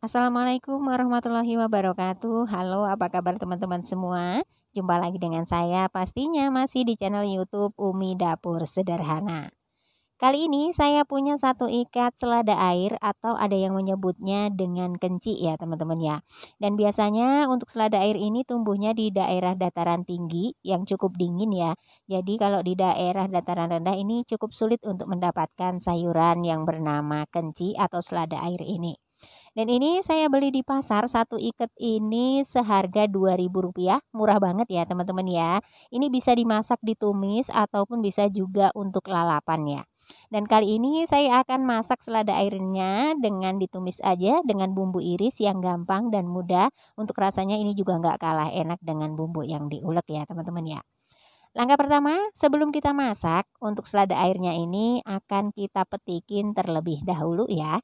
Assalamualaikum warahmatullahi wabarakatuh. Halo, apa kabar teman-teman semua? Jumpa lagi dengan saya, pastinya masih di channel YouTube Umi Dapur Sederhana. Kali ini saya punya satu ikat selada air atau ada yang menyebutnya dengan kenci ya teman-teman ya. Dan biasanya untuk selada air ini tumbuhnya di daerah dataran tinggi yang cukup dingin ya. Jadi kalau di daerah dataran rendah ini cukup sulit untuk mendapatkan sayuran yang bernama kenci atau selada air ini. Dan ini saya beli di pasar, satu ikat ini seharga Rp2.000, murah banget ya teman-teman ya. Ini bisa dimasak ditumis ataupun bisa juga untuk lalapan ya. Dan kali ini saya akan masak selada airnya dengan ditumis aja dengan bumbu iris yang gampang dan mudah. Untuk rasanya ini juga nggak kalah enak dengan bumbu yang diulek ya teman-teman ya. Langkah pertama, sebelum kita masak, untuk selada airnya ini akan kita petikin terlebih dahulu ya.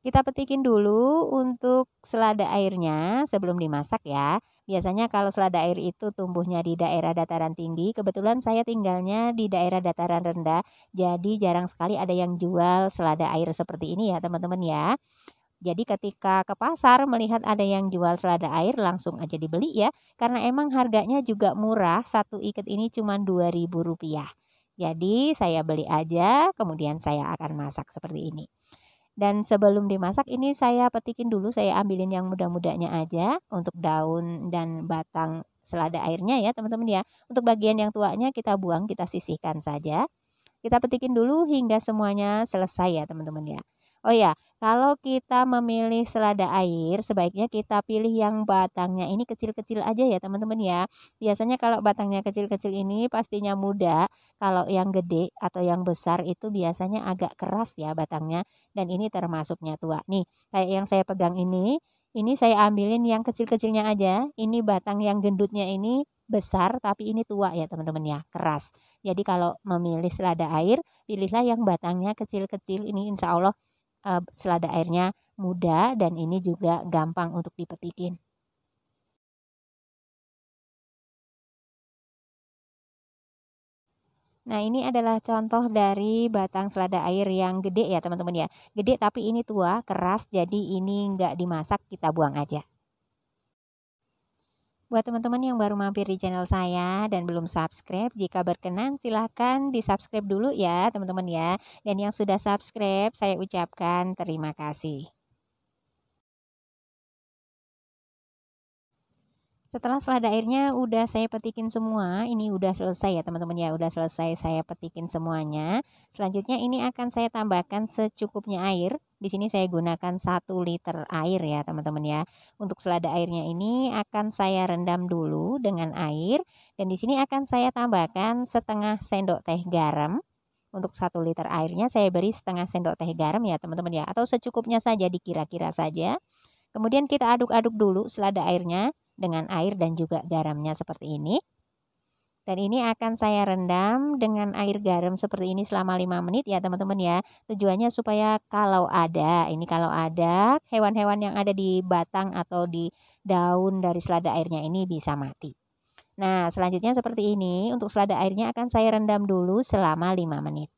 Kita petikin dulu untuk selada airnya sebelum dimasak ya. Biasanya kalau selada air itu tumbuhnya di daerah dataran tinggi, kebetulan saya tinggalnya di daerah dataran rendah, jadi jarang sekali ada yang jual selada air seperti ini ya teman-teman ya. Jadi ketika ke pasar melihat ada yang jual selada air langsung aja dibeli ya, karena emang harganya juga murah, satu ikat ini cuma Rp2.000. Jadi saya beli aja, kemudian saya akan masak seperti ini. Dan sebelum dimasak ini saya petikin dulu, saya ambilin yang muda-mudanya aja untuk daun dan batang selada airnya ya teman-teman ya. Untuk bagian yang tuanya kita buang, kita sisihkan saja. Kita petikin dulu hingga semuanya selesai ya teman-teman ya. Oh ya, kalau kita memilih selada air, sebaiknya kita pilih yang batangnya ini kecil-kecil aja ya teman-teman ya. Biasanya kalau batangnya kecil-kecil ini pastinya muda, kalau yang gede atau yang besar itu biasanya agak keras ya batangnya, dan ini termasuknya tua. Nih, kayak yang saya pegang ini saya ambilin yang kecil-kecilnya aja. Ini batang yang gendutnya ini besar tapi ini tua ya teman-teman ya, keras. Jadi kalau memilih selada air, pilihlah yang batangnya kecil-kecil. Ini insya Allah selada airnya mudah dan ini juga gampang untuk dipetikin. Nah, ini adalah contoh dari batang selada air yang gede ya teman-teman ya. Gede tapi ini tua, keras, jadi ini nggak dimasak, kita buang aja. Buat teman-teman yang baru mampir di channel saya dan belum subscribe, jika berkenan silahkan di subscribe dulu ya teman-teman ya. Dan yang sudah subscribe, saya ucapkan terima kasih. Setelah selada airnya udah saya petikin semua, ini udah selesai ya teman-teman ya, udah selesai saya petikin semuanya. Selanjutnya ini akan saya tambahkan secukupnya air. Di sini saya gunakan 1 liter air ya teman-teman ya. Untuk selada airnya ini akan saya rendam dulu dengan air dan di sini akan saya tambahkan setengah sendok teh garam. Untuk 1 liter airnya saya beri setengah sendok teh garam ya teman-teman ya, atau secukupnya saja, dikira-kira saja. Kemudian kita aduk-aduk dulu selada airnya dengan air dan juga garamnya seperti ini. Dan ini akan saya rendam dengan air garam seperti ini selama 5 menit ya teman-teman ya. Tujuannya supaya kalau ada hewan-hewan yang ada di batang atau di daun dari selada airnya ini bisa mati. Nah, selanjutnya seperti ini, untuk selada airnya akan saya rendam dulu selama 5 menit.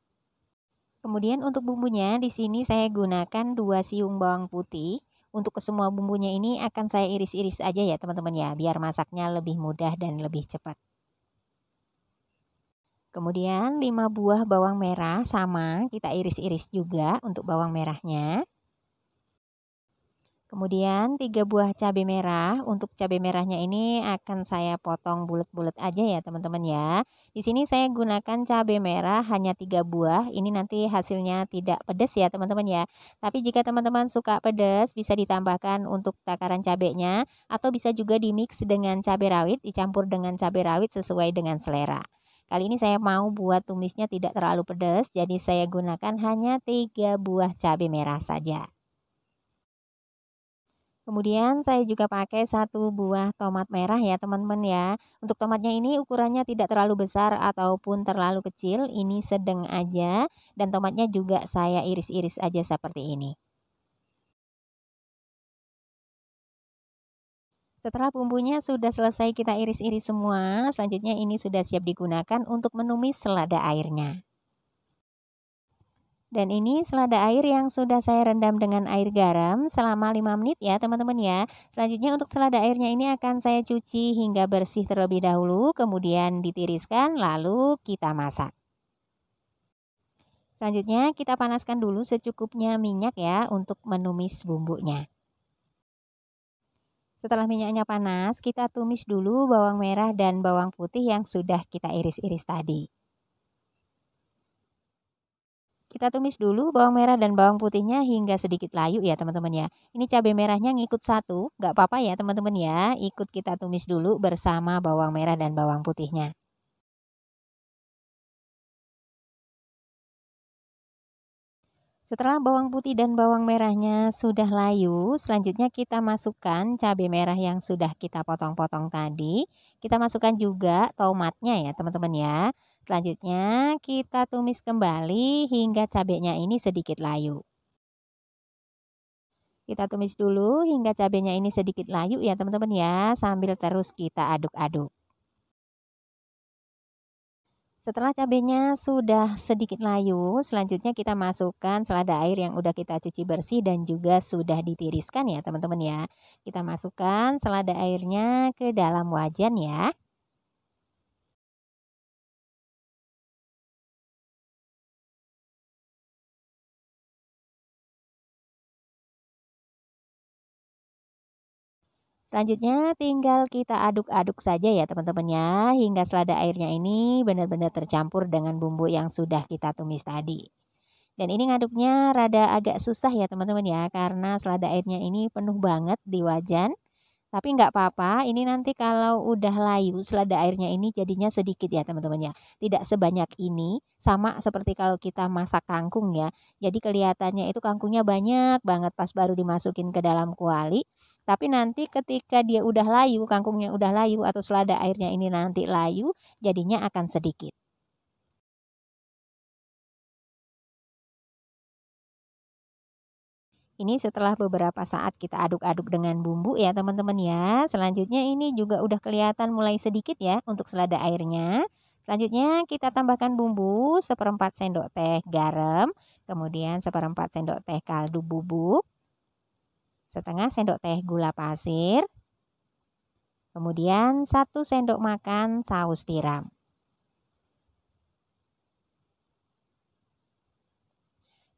Kemudian untuk bumbunya di sini saya gunakan 2 siung bawang putih. Untuk ke semua bumbunya ini akan saya iris-iris aja ya teman-teman ya, biar masaknya lebih mudah dan lebih cepat. Kemudian 5 buah bawang merah sama kita iris-iris juga untuk bawang merahnya. Kemudian 3 buah cabai merah, untuk cabai merahnya ini akan saya potong bulat-bulat aja ya teman-teman ya. Di sini saya gunakan cabai merah hanya 3 buah, ini nanti hasilnya tidak pedas ya teman-teman ya. Tapi jika teman-teman suka pedas bisa ditambahkan untuk takaran cabainya atau bisa juga dimix dengan cabai rawit, dicampur dengan cabai rawit sesuai dengan selera. Kali ini saya mau buat tumisnya tidak terlalu pedas, jadi saya gunakan hanya 3 buah cabai merah saja. Kemudian saya juga pakai 1 buah tomat merah ya teman-teman ya. Untuk tomatnya ini ukurannya tidak terlalu besar ataupun terlalu kecil, ini sedang aja. Dan tomatnya juga saya iris-iris aja seperti ini. Setelah bumbunya sudah selesai kita iris-iris semua, selanjutnya ini sudah siap digunakan untuk menumis selada airnya. Dan ini selada air yang sudah saya rendam dengan air garam selama 5 menit ya teman-teman ya. Selanjutnya untuk selada airnya ini akan saya cuci hingga bersih terlebih dahulu, kemudian ditiriskan lalu kita masak. Selanjutnya kita panaskan dulu secukupnya minyak ya untuk menumis bumbunya. Setelah minyaknya panas, kita tumis dulu bawang merah dan bawang putih yang sudah kita iris-iris tadi. Kita tumis dulu bawang merah dan bawang putihnya hingga sedikit layu ya teman-teman ya. Ini cabai merahnya ngikut satu, nggak apa-apa ya teman-teman ya. Ikut kita tumis dulu bersama bawang merah dan bawang putihnya. Setelah bawang putih dan bawang merahnya sudah layu, selanjutnya kita masukkan cabai merah yang sudah kita potong-potong tadi. Kita masukkan juga tomatnya ya teman-teman ya. Selanjutnya kita tumis kembali hingga cabainya ini sedikit layu. Kita tumis dulu hingga cabenya ini sedikit layu ya teman-teman ya, sambil terus kita aduk-aduk. Setelah cabenya sudah sedikit layu, selanjutnya kita masukkan selada air yang udah kita cuci bersih dan juga sudah ditiriskan ya teman-teman ya. Kita masukkan selada airnya ke dalam wajan ya. Selanjutnya tinggal kita aduk-aduk saja ya teman-teman ya, hingga selada airnya ini benar-benar tercampur dengan bumbu yang sudah kita tumis tadi. Dan ini ngaduknya rada agak susah ya teman-teman ya, karena selada airnya ini penuh banget di wajan. Tapi nggak apa-apa, ini nanti kalau udah layu selada airnya ini jadinya sedikit ya teman-teman ya. Tidak sebanyak ini, sama seperti kalau kita masak kangkung ya. Jadi kelihatannya itu kangkungnya banyak banget pas baru dimasukin ke dalam kuali. Tapi nanti ketika dia udah layu, kangkungnya udah layu atau selada airnya ini nanti layu, jadinya akan sedikit. Ini setelah beberapa saat kita aduk-aduk dengan bumbu ya teman-teman ya. Selanjutnya ini juga udah kelihatan mulai sedikit ya untuk selada airnya. Selanjutnya kita tambahkan bumbu seperempat sendok teh garam, kemudian seperempat sendok teh kaldu bubuk, setengah sendok teh gula pasir, kemudian 1 sendok makan saus tiram.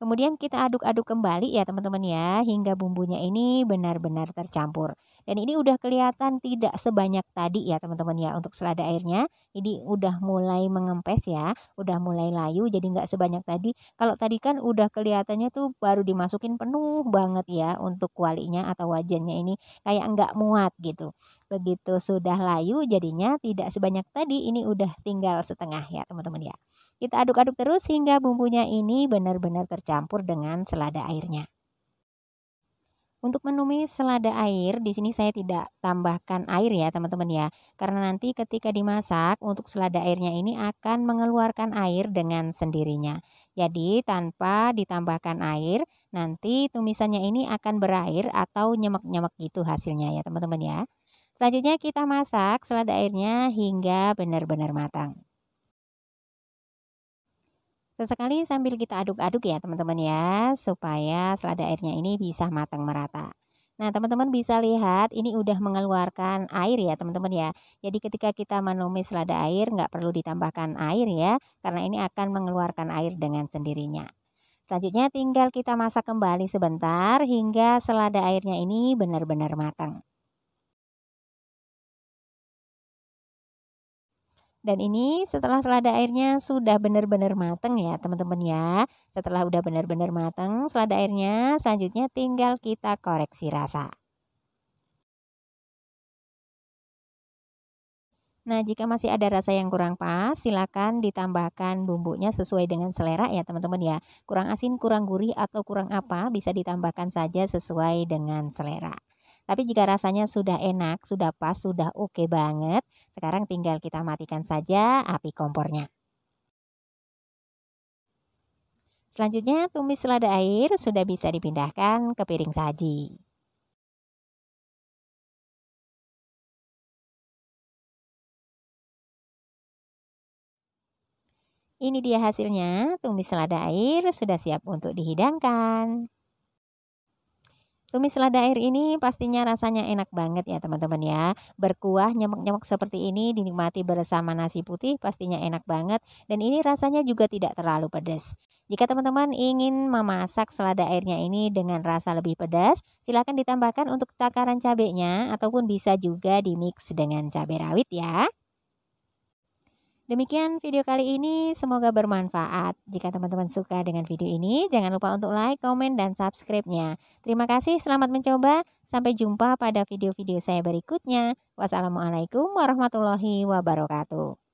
Kemudian kita aduk-aduk kembali ya teman-teman ya, hingga bumbunya ini benar-benar tercampur. Dan ini udah kelihatan tidak sebanyak tadi ya teman-teman ya untuk selada airnya. Ini udah mulai mengempes ya, udah mulai layu jadi nggak sebanyak tadi. Kalau tadi kan udah kelihatannya tuh baru dimasukin penuh banget ya untuk kualinya atau wajannya ini kayak nggak muat gitu. Begitu sudah layu jadinya tidak sebanyak tadi, ini udah tinggal setengah ya teman-teman ya. Kita aduk-aduk terus hingga bumbunya ini benar-benar tercampur dengan selada airnya. Untuk menumis selada air, di sini saya tidak tambahkan air ya teman-teman ya. Karena nanti ketika dimasak, untuk selada airnya ini akan mengeluarkan air dengan sendirinya. Jadi tanpa ditambahkan air, nanti tumisannya ini akan berair atau nyemek-nyemek gitu hasilnya ya teman-teman ya. Selanjutnya kita masak selada airnya hingga benar-benar matang. Sesekali sambil kita aduk-aduk ya teman-teman ya, supaya selada airnya ini bisa matang merata. Nah teman-teman bisa lihat ini udah mengeluarkan air ya teman-teman ya. Jadi ketika kita menumis selada air nggak perlu ditambahkan air ya, karena ini akan mengeluarkan air dengan sendirinya. Selanjutnya tinggal kita masak kembali sebentar hingga selada airnya ini benar-benar matang. Dan ini setelah selada airnya sudah benar-benar mateng ya teman-teman ya. Setelah udah benar-benar mateng selada airnya, selanjutnya tinggal kita koreksi rasa. Nah, jika masih ada rasa yang kurang pas, silakan ditambahkan bumbunya sesuai dengan selera ya teman-teman ya. Kurang asin, kurang gurih, atau kurang apa, bisa ditambahkan saja sesuai dengan selera. Tapi jika rasanya sudah enak, sudah pas, sudah oke banget, sekarang tinggal kita matikan saja api kompornya. Selanjutnya, tumis selada air sudah bisa dipindahkan ke piring saji. Ini dia hasilnya, tumis selada air sudah siap untuk dihidangkan. Tumis selada air ini pastinya rasanya enak banget ya teman-teman ya. Berkuah nyemek-nyemek seperti ini dinikmati bersama nasi putih pastinya enak banget. Dan ini rasanya juga tidak terlalu pedas. Jika teman-teman ingin memasak selada airnya ini dengan rasa lebih pedas, silahkan ditambahkan untuk takaran cabenya ataupun bisa juga dimix dengan cabai rawit ya. Demikian video kali ini, semoga bermanfaat. Jika teman-teman suka dengan video ini, jangan lupa untuk like, komen, dan subscribe-nya. Terima kasih, selamat mencoba. Sampai jumpa pada video-video saya berikutnya. Wassalamualaikum warahmatullahi wabarakatuh.